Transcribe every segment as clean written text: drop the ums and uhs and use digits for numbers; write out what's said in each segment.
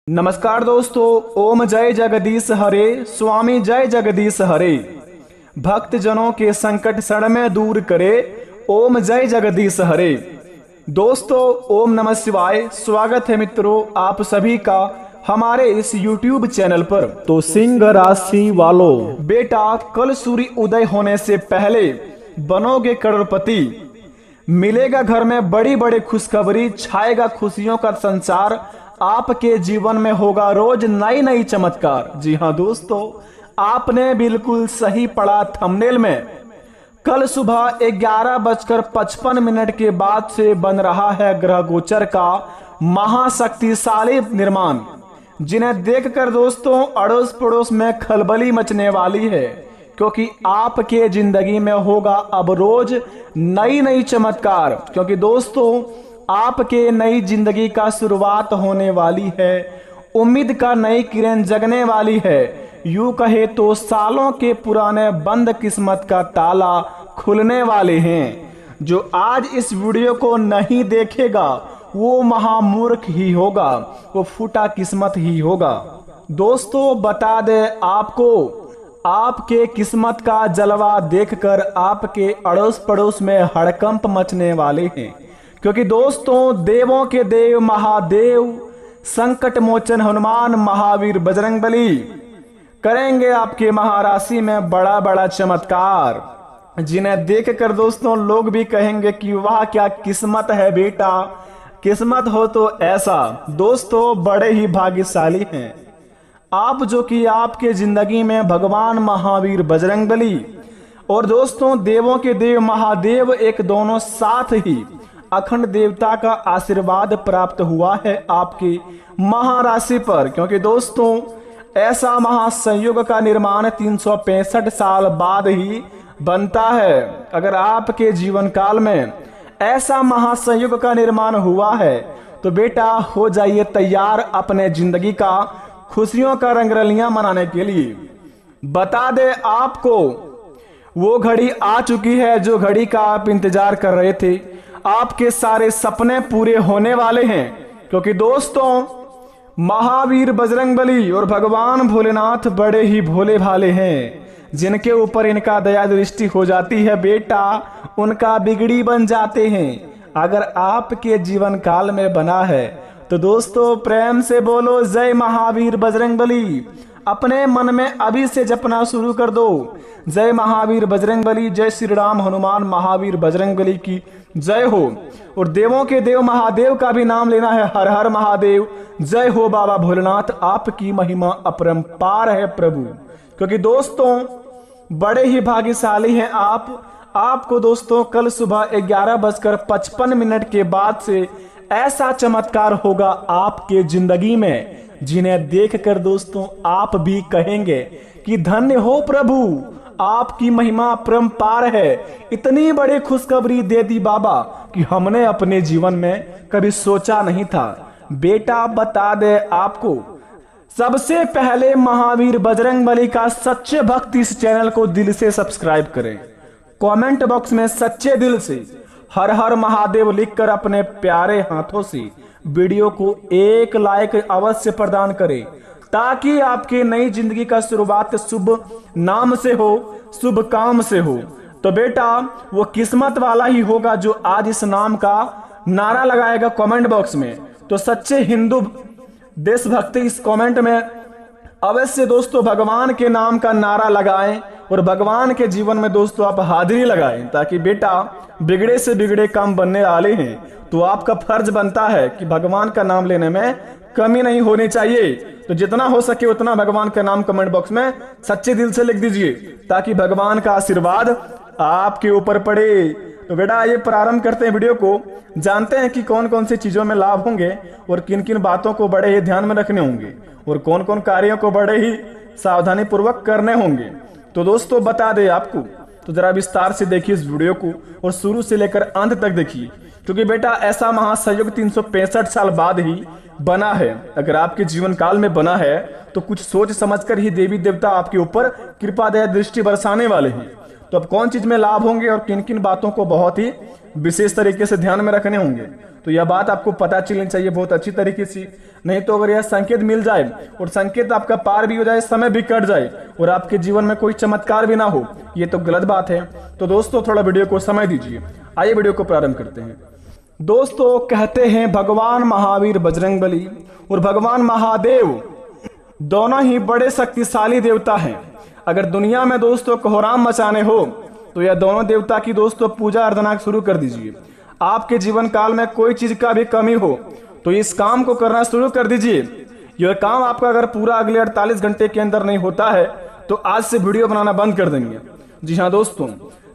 नमस्कार दोस्तों। ओम जय जगदीश हरे, स्वामी जय जगदीश हरे। भक्त जनों के संकट क्षण में दूर करे, ओम जय जगदीश हरे। दोस्तों ओम नमः शिवाय। स्वागत है मित्रों आप सभी का हमारे इस YouTube चैनल पर। तो सिंह राशि वालों, बेटा कल सूर्य उदय होने से पहले बनोगे करोड़पति। मिलेगा घर में बड़ी बड़ी खुशखबरी, छाएगा खुशियों का संसार। आपके जीवन में होगा रोज नई नई चमत्कार। जी हाँ दोस्तों, आपने बिल्कुल सही पढ़ा थंबनेल में। कल सुबह 11:55 के बाद से बन रहा है ग्रह गोचर का महाशक्तिशाली निर्माण, जिन्हें देखकर दोस्तों अड़ोस पड़ोस में खलबली मचने वाली है, क्योंकि आपके जिंदगी में होगा अब रोज नई नई चमत्कार। क्योंकि दोस्तों आपके नई जिंदगी का शुरुआत होने वाली है, उम्मीद का नई किरण जगने वाली है। यूं कहे तो सालों के पुराने बंद किस्मत का ताला खुलने वाले हैं। जो आज इस वीडियो को नहीं देखेगा वो महामूर्ख ही होगा, वो फूटा किस्मत ही होगा। दोस्तों बता दे आपको, आपके किस्मत का जलवा देखकर आपके अड़ोस पड़ोस में हड़कंप मचने वाले हैं। क्योंकि दोस्तों देवों के देव महादेव संकट मोचन हनुमान महावीर बजरंगबली करेंगे आपके महाराशि में बड़ा बड़ा चमत्कार, जिन्हें देखकर दोस्तों लोग भी कहेंगे कि वाह क्या किस्मत है बेटा, किस्मत हो तो ऐसा। दोस्तों बड़े ही भाग्यशाली हैं आप, जो कि आपके जिंदगी में भगवान महावीर बजरंगबली और दोस्तों देवों के देव महादेव एक दोनों साथ ही अखंड देवता का आशीर्वाद प्राप्त हुआ है आपकी महाराशि पर। क्योंकि दोस्तों ऐसा महासंयोग का निर्माण 365 साल बाद ही बनता है। अगर आपके जीवन काल में ऐसा महासंयोग का निर्माण हुआ है तो बेटा हो जाइए तैयार अपने जिंदगी का खुशियों का रंगरलियां मनाने के लिए। बता दे आपको वो घड़ी आ चुकी है जो घड़ी का आप इंतजार कर रहे थे। आपके सारे सपने पूरे होने वाले हैं, क्योंकि दोस्तों महावीर बजरंगबली और भगवान भोलेनाथ बड़े ही भोले भाले हैं। जिनके ऊपर इनका दया दृष्टि हो जाती है बेटा उनका बिगड़ी बन जाते हैं। अगर आपके जीवन काल में बना है तो दोस्तों प्रेम से बोलो जय महावीर बजरंगबली। अपने मन में अभी से जपना शुरू कर दो, जय महावीर बजरंगबली, जय श्री राम हनुमान महावीर बजरंगबली की जय हो। और देवों के देव महादेव का भी नाम लेना है, हर हर महादेव, जय हो बाबा भोलेनाथ, आपकी महिमा अपरंपार है प्रभु। क्योंकि दोस्तों बड़े ही भाग्यशाली हैं आप। आपको दोस्तों कल सुबह 11:55 के बाद से ऐसा चमत्कार होगा आपके जिंदगी में, जिन्हें देखकर दोस्तों आप भी कहेंगे कि धन्य हो प्रभु, आपकी महिमा परंपार है। इतनी बड़ी खुशखबरी दे दी बाबा कि हमने अपने जीवन में कभी सोचा नहीं था। बेटा बता दे आपको, सबसे पहले महावीर बजरंगबली का सच्चे भक्त इस चैनल को दिल से सब्सक्राइब करें। कमेंट बॉक्स में सच्चे दिल से हर हर महादेव लिखकर अपने प्यारे हाथों से वीडियो को एक लाइक अवश्य प्रदान करें, ताकि आपकी नई जिंदगी का शुरुआत शुभ नाम से हो, शुभ काम से हो। तो बेटा वो किस्मत वाला ही होगा जो आज इस नाम का नारा लगाएगा कमेंट बॉक्स में। तो सच्चे हिंदू देशभक्ति इस कमेंट में अवश्य दोस्तों भगवान के नाम का नारा लगाएं और भगवान के जीवन में दोस्तों आप हाजिरी लगाएं, ताकि बेटा बिगड़े से बिगड़े काम बनने वाले हैं। तो आपका फर्ज बनता है कि भगवान का नाम लेने में कमी नहीं होनी चाहिए। तो जितना हो सके उतना भगवान का नाम कमेंट बॉक्स में सच्चे दिल से लिख दीजिए, ताकि भगवान का आशीर्वाद आपके ऊपर पड़े। तो बेटा आइए प्रारंभ करते हैं वीडियो को। जानते हैं कि कौन कौन सी चीजों में लाभ होंगे और किन किन बातों को बड़े ही ध्यान में रखने होंगे और कौन कौन कार्यों को बड़े ही सावधानी पूर्वक करने होंगे। तो दोस्तों बता दे आपको, तो जरा विस्तार से देखिए इस वीडियो को और शुरू से लेकर अंत तक देखिए, क्योंकि बेटा ऐसा महासंयोग 365 साल बाद ही बना है। अगर आपके जीवन काल में बना है तो कुछ सोच समझकर ही देवी देवता आपके ऊपर कृपा दया दृष्टि बरसाने वाले हैं। तो अब कौन चीज में लाभ होंगे और किन किन बातों को बहुत ही विशेष तरीके से ध्यान में रखने होंगे, तो यह बात आपको पता चलनी चाहिए बहुत अच्छी तरीके से। नहीं तो अगर यह संकेत मिल जाए और संकेत आपका पार भी हो जाए, समय भी कट जाए और आपके जीवन में कोई चमत्कार भी ना हो, ये तो गलत बात है। तो दोस्तों थोड़ा वीडियो को समय दीजिए। आइए वीडियो को प्रारंभ करते हैं। दोस्तों कहते हैं भगवान महावीर बजरंगबली और भगवान महादेव दोनों ही बड़े शक्तिशाली देवता हैं। अगर दुनिया में दोस्तों कोहराम मचाने हो तो यह दोनों देवता की दोस्तों पूजा अर्चना शुरू कर दीजिए। आपके जीवन काल में कोई चीज का भी कमी हो तो इस काम को करना शुरू कर दीजिए। यह काम आपका अगर पूरा अगले 48 घंटे के अंदर नहीं होता है तो आज से वीडियो बनाना बंद कर देंगे। जी हाँ दोस्तों,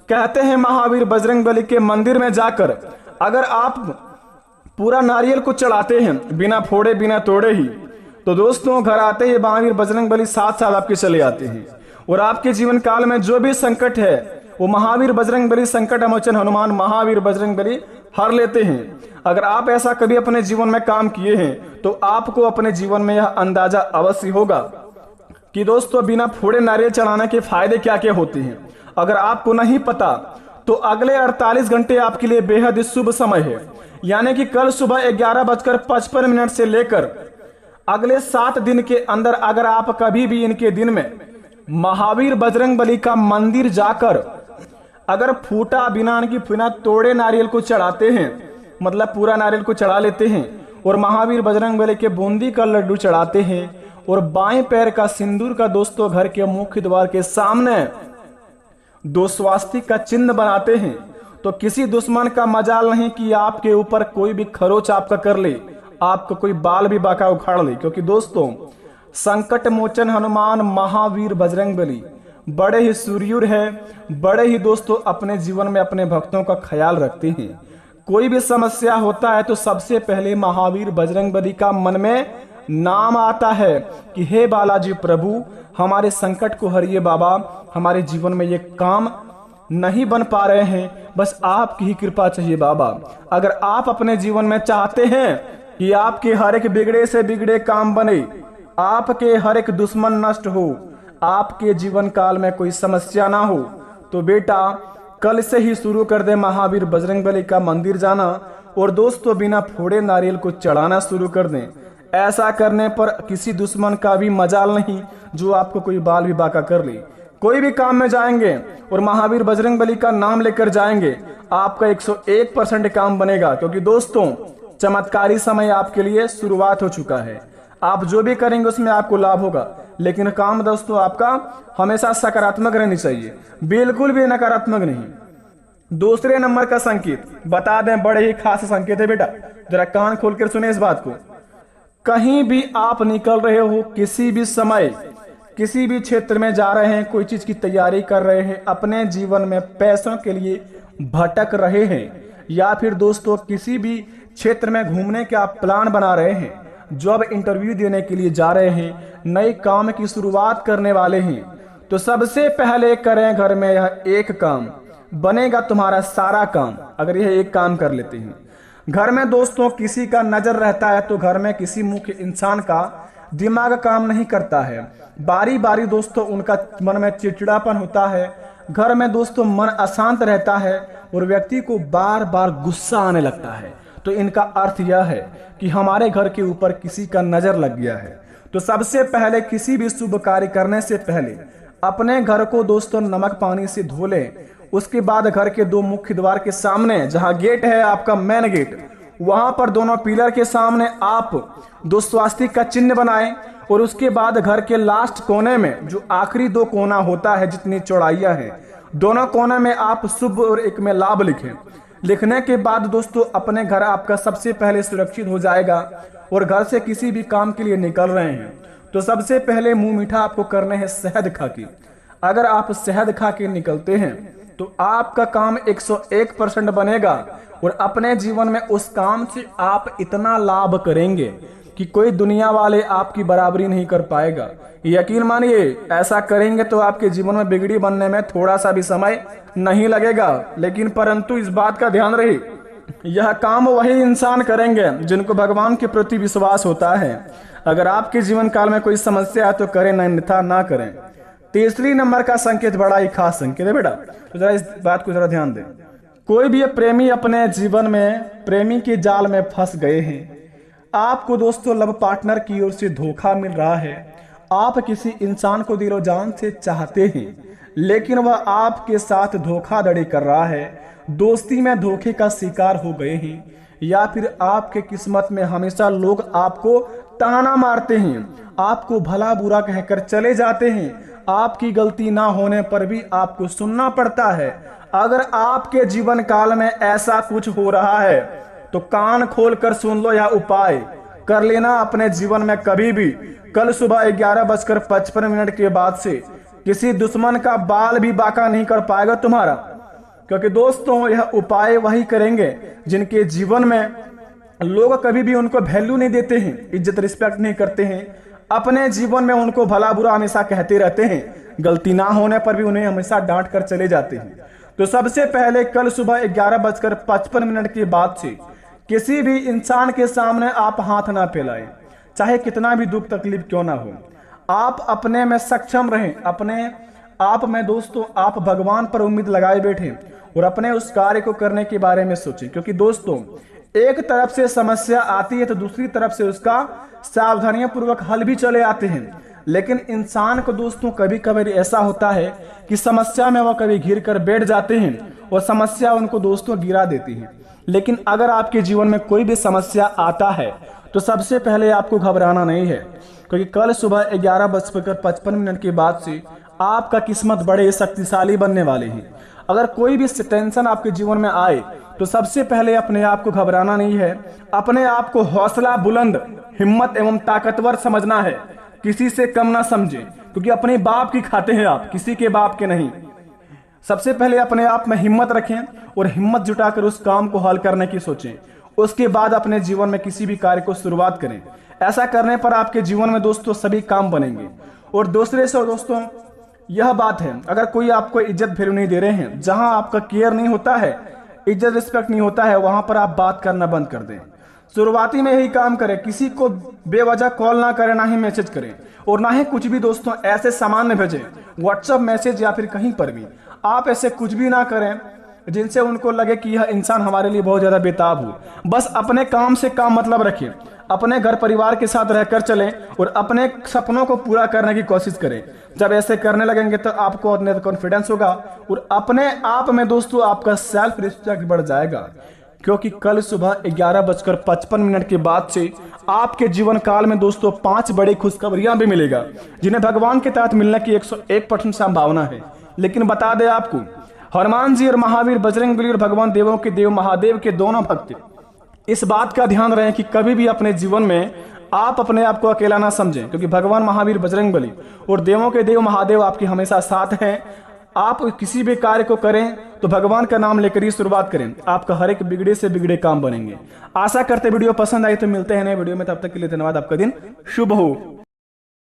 कहते हैं महावीर बजरंगबली के मंदिर में जाकर अगर आप पूरा नारियल को चढ़ाते हैं बिना फोड़े बिना तोड़े ही, तो दोस्तों घर आते ही महावीर बजरंगबली साथ साथ आपके चले आते हैं और आपके जीवन काल में जो भी संकट है वो महावीर बजरंगबली संकट मोचन हनुमान महावीर बजरंगबली हर लेते हैं। अगर आप ऐसा कभी अपने जीवन में काम किए हैं तो आपको अपने जीवन में यह अंदाजा अवश्य होगा कि दोस्तों बिना फोड़े नारियल चढ़ाने के फायदे क्या क्या होते हैं। अगर आपको नहीं पता तो अगले 48 घंटे आपके लिए बेहद शुभ समय है, यानी कि कल सुबह 11:55 से लेकर अगले 7 दिन के अंदर अगर आप कभी भी इनके दिन में महावीर बजरंगबली का मंदिर जाकर अगर फूटा बिना तोड़े नारियल को चढ़ाते हैं, मतलब पूरा नारियल को चढ़ा लेते हैं और महावीर बजरंगबली के बूंदी का लड्डू चढ़ाते हैं और बाएं पैर का सिंदूर का दोस्तों घर के मुख्य द्वार के सामने 2 स्वास्तिक का चिन्ह बनाते हैं, तो किसी दुश्मन का मजाल नहीं कि आपके ऊपर कोई भी खरोच आपका कर ले, आपको कोई बाल भी बाका उखाड़ ले। क्योंकि दोस्तों संकट मोचन हनुमान महावीर बजरंगबली बड़े ही सूर्यूर है, बड़े ही दोस्तों अपने जीवन में अपने भक्तों का ख्याल रखते हैं। कोई भी समस्या होता है तो सबसे पहले महावीर बजरंगबली का मन में नाम आता है कि हे बालाजी प्रभु हमारे संकट को हरिए बाबा, हमारे जीवन में ये काम नहीं बन पा रहे हैं, बस आपकी ही कृपा चाहिए बाबा। अगर आप अपने जीवन में चाहते हैं कि आपके हर एक बिगड़े से बिगड़े काम बने, आपके हर एक दुश्मन नष्ट हो, आपके जीवन काल में कोई समस्या ना हो, तो बेटा कल से ही शुरू कर दे महावीर बजरंगबली का मंदिर जाना और दोस्तों बिना फोड़े नारियल को चढ़ाना शुरू कर दें। ऐसा करने पर किसी दुश्मन का भी मजाल नहीं जो आपको कोई बाल भी बाका कर ले। कोई भी काम में जाएंगे और महावीर बजरंगबली का नाम लेकर जाएंगे, आपका 101% काम बनेगा। क्योंकि दोस्तों चमत्कारी समय आपके लिए शुरुआत हो चुका है। आप जो भी करेंगे उसमें आपको लाभ होगा, लेकिन काम दोस्तों आपका हमेशा सकारात्मक रहनी चाहिए, बिल्कुल भी नकारात्मक नहीं। दूसरे नंबर का संकेत बता दें, बड़े ही खास संकेत है बेटा, जरा कान खोलकर सुने इस बात को। कहीं भी आप निकल रहे हो, किसी भी समय किसी भी क्षेत्र में जा रहे हैं, कोई चीज की तैयारी कर रहे हैं, अपने जीवन में पैसों के लिए भटक रहे हैं, या फिर दोस्तों किसी भी क्षेत्र में घूमने का प्लान बना रहे हैं, जॉब इंटरव्यू देने के लिए जा रहे हैं, नए काम की शुरुआत करने वाले हैं, तो सबसे पहले करें घर में यह एक काम, बनेगा तुम्हारा सारा काम। अगर यह एक काम कर लेते हैं, घर में दोस्तों किसी का नजर रहता है तो घर में किसी मुख्य इंसान का दिमाग काम नहीं करता है, बारी बारी दोस्तों उनका मन में चिड़चिड़ापन होता है, घर में दोस्तों मन अशांत रहता है और व्यक्ति को बार बार गुस्सा आने लगता है। तो इनका अर्थ यह है कि हमारे घर के ऊपर किसी का नजर लग गया है। तो सबसे पहले किसी भी शुभ कार्य करने से पहले अपने घर को दोस्तों नमक पानी से धो लें। उसके बाद घर के 2 मुख्य द्वार के सामने जहां गेट है आपका मेन गेट, वहां पर दोनों पिलर के सामने आप 2 स्वास्तिक का चिन्ह बनाएं और उसके बाद घर के लास्ट कोने में जो आखिरी 2 कोना होता है, जितनी चौड़ाइयां हैं, दोनों कोने में आप शुभ और एक में लाभ लिखें। लिखने के बाद दोस्तों अपने घर आपका सबसे पहले सुरक्षित हो जाएगा। और घर से किसी भी काम के लिए निकल रहे हैं तो सबसे पहले मुंह मीठा आपको करना है शहद खा के। अगर आप शहद खा के निकलते हैं तो आपका काम 101% बनेगा और अपने जीवन में उस काम से आप इतना लाभ करेंगे कि कोई दुनिया वाले आपकी बराबरी नहीं कर पाएगा। यकीन मानिए, ऐसा करेंगे तो आपके जीवन में बिगड़ी बनने में थोड़ा सा भी समय नहीं लगेगा। लेकिन परंतु इस बात का ध्यान रहे, यह काम वही इंसान करेंगे जिनको भगवान के प्रति विश्वास होता है। अगर आपके जीवन काल में कोई समस्या है तो करें, अन्यथा ना करें। तीसरी नंबर का संकेत बड़ा ही खास संकेत है बेटा, तो जरा इस बात को जरा ध्यान दें। कोई भी प्रेमी अपने जीवन में प्रेमी के जाल में फंस गए हैं। आपको दोस्तों लव पार्टनर की ओर से धोखा मिल रहा है। आप किसी इंसान को दिलो जान से चाहते हैं, लेकिन वह आपके साथ धोखाधड़ी कर रहा है। दोस्ती में धोखे का शिकार हो गए हैं, या फिर आपके किस्मत में हमेशा लोग आपको ताना मारते हैं, आपको भला बुरा कहकर चले जाते हैं। आपकी गलती ना होने पर भी आपको सुनना पड़ता है। अगर आपके जीवन काल में ऐसा कुछ हो रहा है तो कान खोलकर सुन लो, यह उपाय कर लेना अपने जीवन में कभी भी। कल सुबह 11:55 के बाद से किसी दुश्मन का बाल भी बांका नहीं कर पाएगा तुम्हारा, क्योंकि दोस्तों यह उपाय वही करेंगे जिनके जीवन में लोग कभी भी उनको वैल्यू नहीं देते हैं, इज्जत रिस्पेक्ट नहीं करते हैं। अपने जीवन में उनको भला बुरा हमेशा कहते रहते हैं, गलती ना होने पर भी उन्हें हमेशा डांट कर चले जाते हैं। तो सबसे पहले कल सुबह 11:55 के बाद से किसी भी इंसान के सामने आप हाथ ना फैलाएं, चाहे कितना भी दुख तकलीफ क्यों ना हो। आप अपने में सक्षम रहें, अपने आप में दोस्तों आप भगवान पर उम्मीद लगाए बैठे और अपने उस कार्य को करने के बारे में सोचें, क्योंकि दोस्तों एक तरफ से समस्या आती है तो दूसरी तरफ से उसका सावधानियां पूर्वक हल भी चले आते हैं। लेकिन इंसान को दोस्तों कभी कभी ऐसा होता है कि समस्या में वह कभी घिर कर बैठ जाते हैं और समस्या उनको दोस्तों गिरा देती है। लेकिन अगर आपके जीवन में कोई भी समस्या आता है तो सबसे पहले आपको घबराना नहीं है, क्योंकि कल सुबह 11:55 के बाद से आपका किस्मत बड़े शक्तिशाली बनने वाले हैं। अगर कोई भी टेंशन आपके जीवन में आए तो सबसे पहले अपने आप को घबराना नहीं है, अपने आप को हौसला बुलंद, हिम्मत एवं ताकतवर समझना है। किसी से कम ना समझे, क्योंकि अपने बाप की खाते हैं आप, किसी के बाप के नहीं। सबसे पहले अपने आप में हिम्मत रखें और हिम्मत जुटाकर उस काम को हल करने की सोचें। उसके बाद अपने जीवन में किसी भी कार्य को शुरुआत करें। ऐसा करने पर आपके जीवन में दोस्तों सभी काम बनेंगे। और दूसरे से दोस्तों यह बात है, अगर कोई आपको इज्जत वैल्यू नहीं दे रहे हैं, जहां आपका केयर नहीं होता है, इज्जत रिस्पेक्ट नहीं होता है, वहां पर आप बात करना बंद कर दें। शुरुआती में यही काम करें, किसी को बेवजह कॉल ना करें, ना ही मैसेज करें और ना ही कुछ भी दोस्तों ऐसे सामान्य भेजें, व्हाट्सएप मैसेज या फिर कहीं पर भी आप ऐसे कुछ भी ना करें जिनसे उनको लगे कि यह इंसान हमारे लिए बहुत ज्यादा बेताब हो। बस अपने काम से काम मतलब रखें, अपने घर परिवार के साथ रहकर चलें और अपने सपनों को पूरा करने की कोशिश करें। जब ऐसे करने लगेंगे तो आपको अपने कॉन्फिडेंस होगा और अपने आप में दोस्तों आपका सेल्फ रिस्पेक्ट बढ़ जाएगा, क्योंकि कल सुबह 11:55 के बाद से आपके जीवन काल में दोस्तों 5 बड़ी खुशखबरियां भी मिलेगा, जिन्हें भगवान के तहत मिलने की 101% संभावना है। लेकिन बता दें आपको, हनुमान जी और महावीर बजरंगबली और भगवान देवों के देव महादेव के दोनों भक्त इस बात का ध्यान रहे कि कभी भी अपने जीवन में आप अपने आप को अकेला ना समझें, क्योंकि भगवान महावीर बजरंगबली और देवों के देव महादेव आपके हमेशा साथ हैं। आप किसी भी कार्य को करें तो भगवान का नाम लेकर ही शुरुआत करें, आपका हर एक बिगड़े से बिगड़े काम बनेंगे। आशा करते वीडियो पसंद आई तो मिलते हैं नए वीडियो में, तब तक के लिए धन्यवाद। आपका दिन शुभ हो।